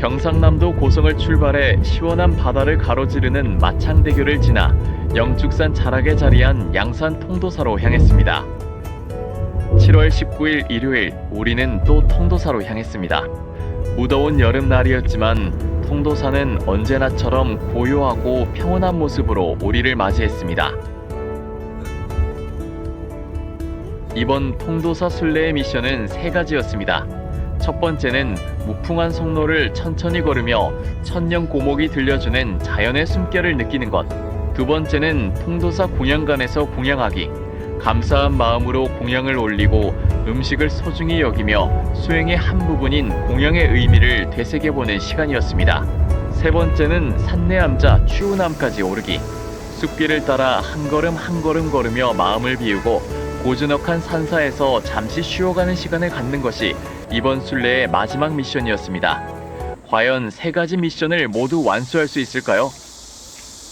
경상남도 고성을 출발해 시원한 바다를 가로지르는 마창대교를 지나 영축산 자락에 자리한 양산 통도사로 향했습니다. 7월 19일 일요일 우리는 또 통도사로 향했습니다. 무더운 여름날이었지만 통도사는 언제나처럼 고요하고 평온한 모습으로 우리를 맞이했습니다. 이번 통도사 순례의 미션은 3가지였습니다. 첫 번째는 무풍한 송로를 천천히 걸으며 천년 고목이 들려주는 자연의 숨결을 느끼는 것. 두 번째는 통도사 공양간에서 공양하기. 감사한 마음으로 공양을 올리고 음식을 소중히 여기며 수행의 한 부분인 공양의 의미를 되새겨보는 시간이었습니다. 세 번째는 산내암자 추운암까지 오르기. 숲길을 따라 한 걸음 한 걸음 걸으며 마음을 비우고 고즈넉한 산사에서 잠시 쉬어가는 시간을 갖는 것이 이번 순례의 마지막 미션이었습니다. 과연 3가지 미션을 모두 완수할 수 있을까요?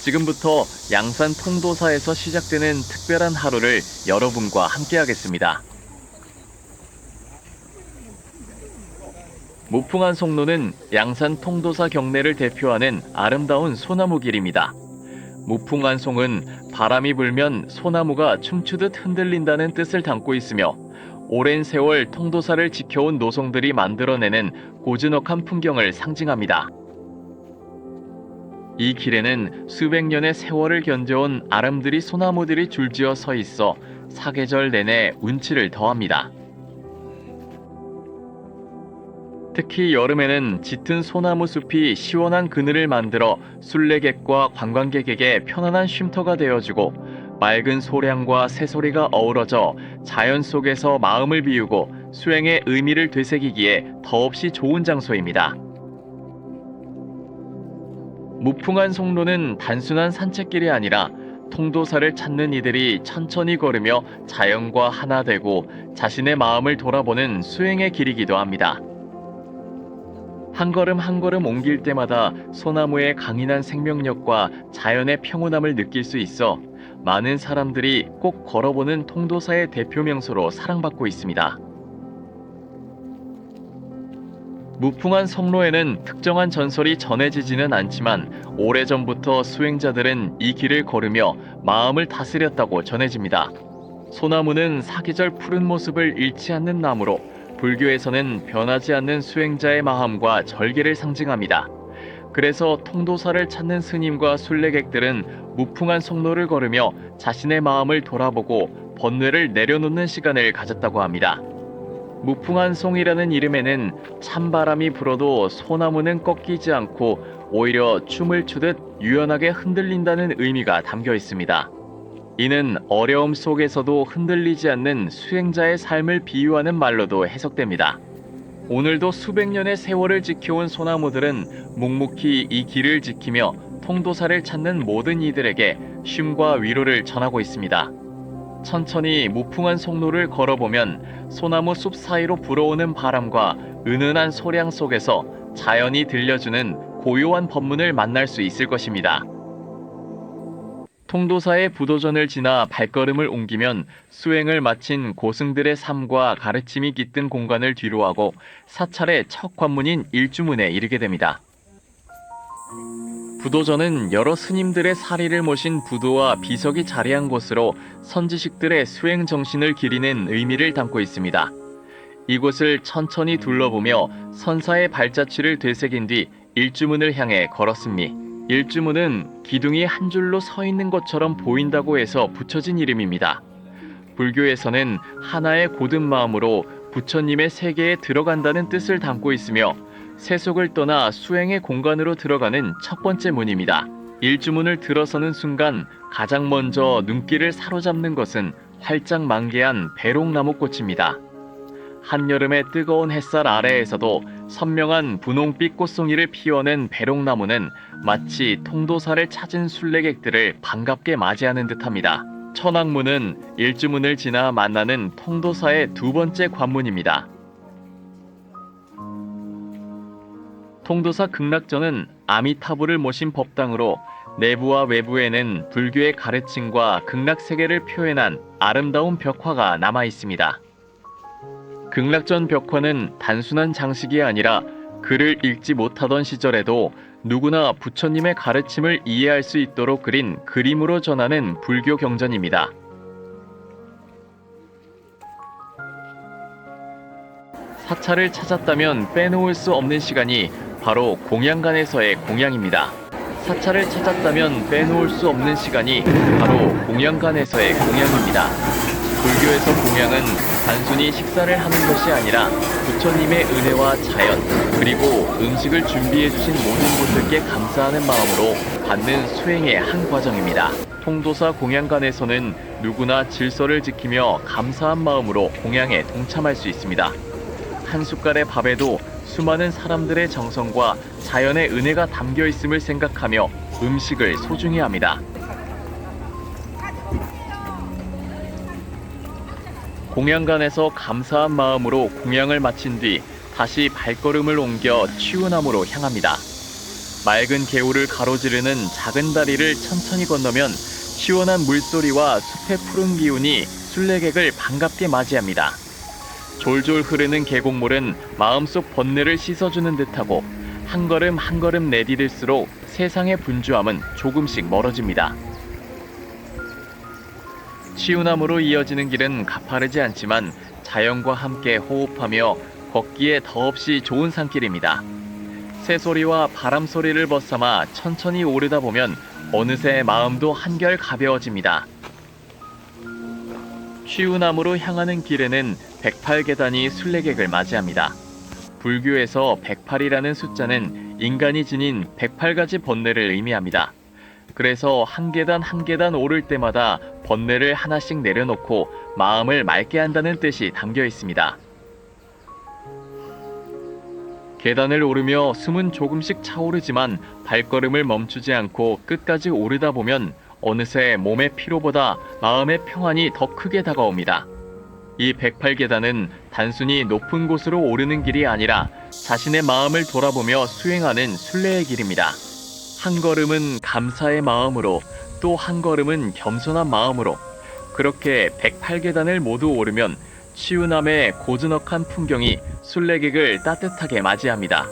지금부터 양산 통도사에서 시작되는 특별한 하루를 여러분과 함께하겠습니다. 무풍한 송로는 양산 통도사 경내를 대표하는 아름다운 소나무길입니다. 무풍한 송은 바람이 불면 소나무가 춤추듯 흔들린다는 뜻을 담고 있으며 오랜 세월 통도사를 지켜온 노송들이 만들어내는 고즈넉한 풍경을 상징합니다. 이 길에는 수백 년의 세월을 견뎌온 아름드리 소나무들이 줄지어 서 있어 사계절 내내 운치를 더합니다. 특히 여름에는 짙은 소나무 숲이 시원한 그늘을 만들어 순례객과 관광객에게 편안한 쉼터가 되어주고 맑은 소량과 새소리가 어우러져 자연 속에서 마음을 비우고 수행의 의미를 되새기기에 더없이 좋은 장소입니다. 무풍한 송로는 단순한 산책길이 아니라 통도사를 찾는 이들이 천천히 걸으며 자연과 하나 되고 자신의 마음을 돌아보는 수행의 길이기도 합니다. 한 걸음 한 걸음 옮길 때마다 소나무의 강인한 생명력과 자연의 평온함을 느낄 수 있어 많은 사람들이 꼭 걸어보는 통도사의 대표 명소로 사랑받고 있습니다. 무풍한 송로에는 특정한 전설이 전해지지는 않지만 오래전부터 수행자들은 이 길을 걸으며 마음을 다스렸다고 전해집니다. 소나무는 사계절 푸른 모습을 잃지 않는 나무로 불교에서는 변하지 않는 수행자의 마음과 절개를 상징합니다. 그래서 통도사를 찾는 스님과 순례객들은 무풍한 송로를 걸으며 자신의 마음을 돌아보고 번뇌를 내려놓는 시간을 가졌다고 합니다. 무풍한 송이라는 이름에는 찬바람이 불어도 소나무는 꺾이지 않고 오히려 춤을 추듯 유연하게 흔들린다는 의미가 담겨 있습니다. 이는 어려움 속에서도 흔들리지 않는 수행자의 삶을 비유하는 말로도 해석됩니다. 오늘도 수백 년의 세월을 지켜온 소나무들은 묵묵히 이 길을 지키며 통도사를 찾는 모든 이들에게 쉼과 위로를 전하고 있습니다. 천천히 무풍한 송로를 걸어보면 소나무 숲 사이로 불어오는 바람과 은은한 소량 속에서 자연이 들려주는 고요한 법문을 만날 수 있을 것입니다. 통도사의 부도전을 지나 발걸음을 옮기면 수행을 마친 고승들의 삶과 가르침이 깃든 공간을 뒤로하고 사찰의 첫 관문인 일주문에 이르게 됩니다. 부도전은 여러 스님들의 사리를 모신 부도와 비석이 자리한 곳으로 선지식들의 수행 정신을 기리는 의미를 담고 있습니다. 이곳을 천천히 둘러보며 선사의 발자취를 되새긴 뒤 일주문을 향해 걸었습니다. 일주문은 기둥이 한 줄로 서 있는 것처럼 보인다고 해서 붙여진 이름입니다. 불교에서는 하나의 곧은 마음으로 부처님의 세계에 들어간다는 뜻을 담고 있으며 세속을 떠나 수행의 공간으로 들어가는 첫 번째 문입니다. 일주문을 들어서는 순간 가장 먼저 눈길을 사로잡는 것은 활짝 만개한 배롱나무꽃입니다. 한여름의 뜨거운 햇살 아래에서도 선명한 분홍빛 꽃송이를 피워낸 배롱나무는 마치 통도사를 찾은 순례객들을 반갑게 맞이하는 듯합니다. 천왕문은 일주문을 지나 만나는 통도사의 두 번째 관문입니다. 통도사 극락전은 아미타불을 모신 법당으로 내부와 외부에는 불교의 가르침과 극락세계를 표현한 아름다운 벽화가 남아 있습니다. 극락전 벽화는 단순한 장식이 아니라 글을 읽지 못하던 시절에도 누구나 부처님의 가르침을 이해할 수 있도록 그린 그림으로 전하는 불교 경전입니다. 사찰을 찾았다면 빼놓을 수 없는 시간이 바로 공양간에서의 공양입니다. 사찰을 찾았다면 빼놓을 수 없는 시간이 바로 공양간에서의 공양입니다. 불교에서 공양은 단순히 식사를 하는 것이 아니라 부처님의 은혜와 자연, 그리고 음식을 준비해 주신 모든 분들께 감사하는 마음으로 받는 수행의 한 과정입니다. 통도사 공양간에서는 누구나 질서를 지키며 감사한 마음으로 공양에 동참할 수 있습니다. 한 숟갈의 밥에도 수많은 사람들의 정성과 자연의 은혜가 담겨 있음을 생각하며 음식을 소중히 합니다. 공양간에서 감사한 마음으로 공양을 마친 뒤 다시 발걸음을 옮겨 치유나무로 향합니다. 맑은 개울을 가로지르는 작은 다리를 천천히 건너면 시원한 물소리와 숲의 푸른 기운이 순례객을 반갑게 맞이합니다. 졸졸 흐르는 계곡물은 마음속 번뇌를 씻어주는 듯하고 한 걸음 한 걸음 내디딜수록 세상의 분주함은 조금씩 멀어집니다. 치유나무로 이어지는 길은 가파르지 않지만 자연과 함께 호흡하며 걷기에 더없이 좋은 산길입니다. 새소리와 바람소리를 벗삼아 천천히 오르다 보면 어느새 마음도 한결 가벼워집니다. 치유나무로 향하는 길에는 108계단이 순례객을 맞이합니다. 불교에서 108이라는 숫자는 인간이 지닌 108가지 번뇌를 의미합니다. 그래서 한 계단 한 계단 오를 때마다 번뇌를 하나씩 내려놓고 마음을 맑게 한다는 뜻이 담겨 있습니다. 계단을 오르며 숨은 조금씩 차오르지만 발걸음을 멈추지 않고 끝까지 오르다 보면 어느새 몸의 피로보다 마음의 평안이 더 크게 다가옵니다. 이 108계단은 단순히 높은 곳으로 오르는 길이 아니라 자신의 마음을 돌아보며 수행하는 순례의 길입니다. 한 걸음은 감사의 마음으로, 또 한 걸음은 겸손한 마음으로, 그렇게 108계단을 모두 오르면 치유남의 고즈넉한 풍경이 순례객을 따뜻하게 맞이합니다.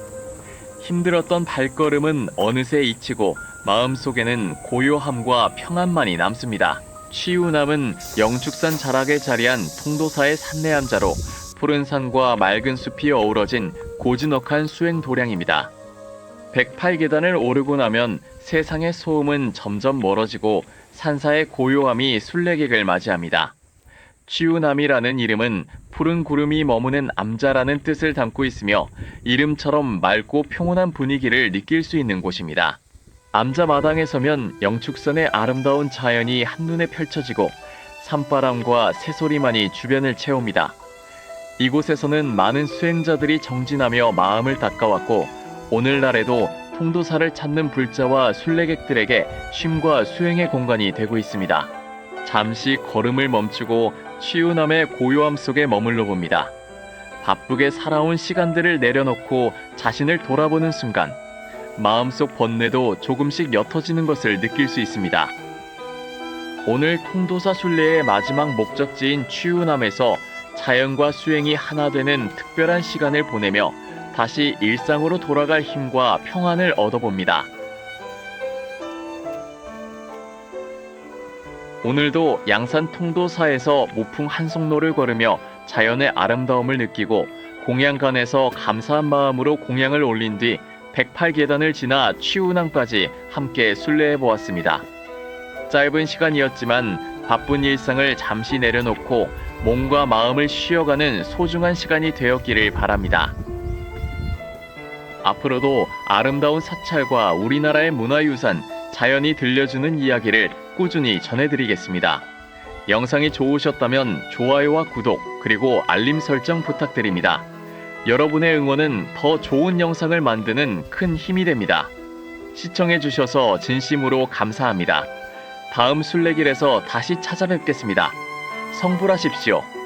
힘들었던 발걸음은 어느새 잊히고 마음속에는 고요함과 평안만이 남습니다. 치유남은 영축산 자락에 자리한 통도사의 산내암자로 푸른 산과 맑은 숲이 어우러진 고즈넉한 수행 도량입니다. 108계단을 오르고 나면 세상의 소음은 점점 멀어지고 산사의 고요함이 순례객을 맞이합니다. 치유남이라는 이름은 푸른 구름이 머무는 암자라는 뜻을 담고 있으며 이름처럼 맑고 평온한 분위기를 느낄 수 있는 곳입니다. 암자 마당에 서면 영축산의 아름다운 자연이 한눈에 펼쳐지고 산바람과 새소리만이 주변을 채웁니다. 이곳에서는 많은 수행자들이 정진하며 마음을 닦아왔고 오늘날에도 통도사를 찾는 불자와 순례객들에게 쉼과 수행의 공간이 되고 있습니다. 잠시 걸음을 멈추고 치유남의 고요함 속에 머물러 봅니다. 바쁘게 살아온 시간들을 내려놓고 자신을 돌아보는 순간 마음속 번뇌도 조금씩 옅어지는 것을 느낄 수 있습니다. 오늘 통도사 순례의 마지막 목적지인 치유남에서 자연과 수행이 하나 되는 특별한 시간을 보내며 다시 일상으로 돌아갈 힘과 평안을 얻어봅니다. 오늘도 양산 통도사에서 모풍 한송로를 걸으며 자연의 아름다움을 느끼고 공양간에서 감사한 마음으로 공양을 올린 뒤 108계단을 지나 치유남까지 함께 순례해 보았습니다. 짧은 시간이었지만 바쁜 일상을 잠시 내려놓고 몸과 마음을 쉬어가는 소중한 시간이 되었기를 바랍니다. 앞으로도 아름다운 사찰과 우리나라의 문화유산, 자연이 들려주는 이야기를 꾸준히 전해드리겠습니다. 영상이 좋으셨다면 좋아요와 구독, 그리고 알림 설정 부탁드립니다. 여러분의 응원은 더 좋은 영상을 만드는 큰 힘이 됩니다. 시청해주셔서 진심으로 감사합니다. 다음 순례길에서 다시 찾아뵙겠습니다. 성불하십시오.